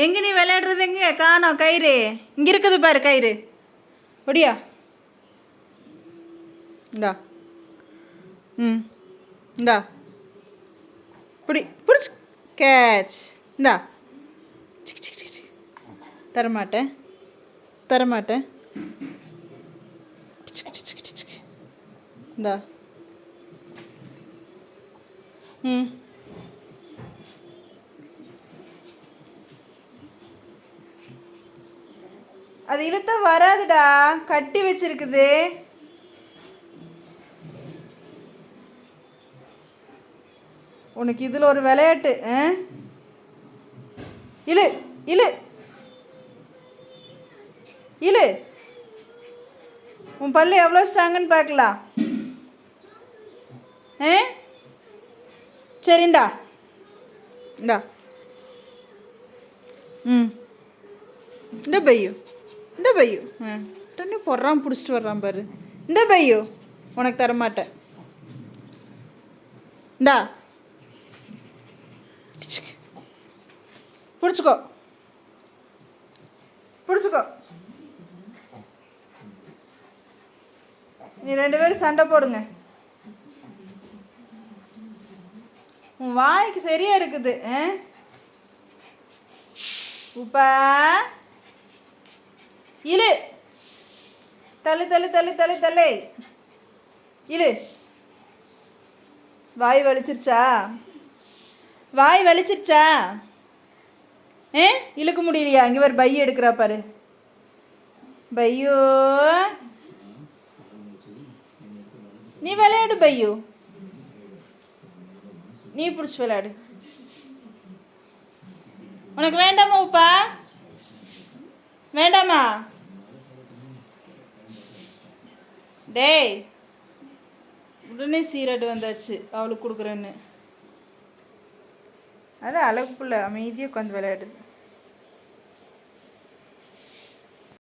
எங்கே நீ விளையாடுறது? எங்கே காணோம் கயிறு? இங்கே இருக்குது பாரு கயிறு. ஒடியா இந்தா. ம் இந்தா பிடிச்சி கேட்ச். இந்தா. தரமாட்டேன் தரமாட்டேன். இந்தா. ம் அது இழுத்தா வராதுடா, கட்டி வச்சிருக்குது. உனக்கு இதில் ஒரு விளையாட்டு. இழு இழு இழு. உன் பல்லு எவ்வளோ ஸ்ட்ராங்குன்னு பார்க்கலாம். சரி இந்தா இந்தா. ம் இந்த பையு இந்த பையு டன்னு போடுறான், பிடிச்சிட்டு வர்றான் பாரு. இந்த பையு உனக்கு தரமாட்டேன். இந்தா பிடிச்சிக்கோ பிடிச்சிக்கோ. நீ 2 பேரும் சண்டை போடுங்க. உன் வாய்க்கு சரியா இருக்குது. உப்பா இழு. தள்ளு தள்ளு தள்ளு தள்ளு தள்ளு. இழு. வாய் வலிச்சிருச்சா? வாய் வலிச்சிருச்சா? இழுக்க முடியலையா? இங்கே ஒரு பைய எடுக்கிறா பாரு. பையோ நீ விளையாடு. பையோ நீ பிடிச்சி விளையாடு. உனக்கு வேண்டாமா உப்பா? வேண்டாமா? டேய் உடனே சீரட்டு வந்தாச்சு அவளுக்கு கொடுக்குறேன்னு. அது அழகு புள்ள அமைதியாக உட்காந்து விளையாடுது.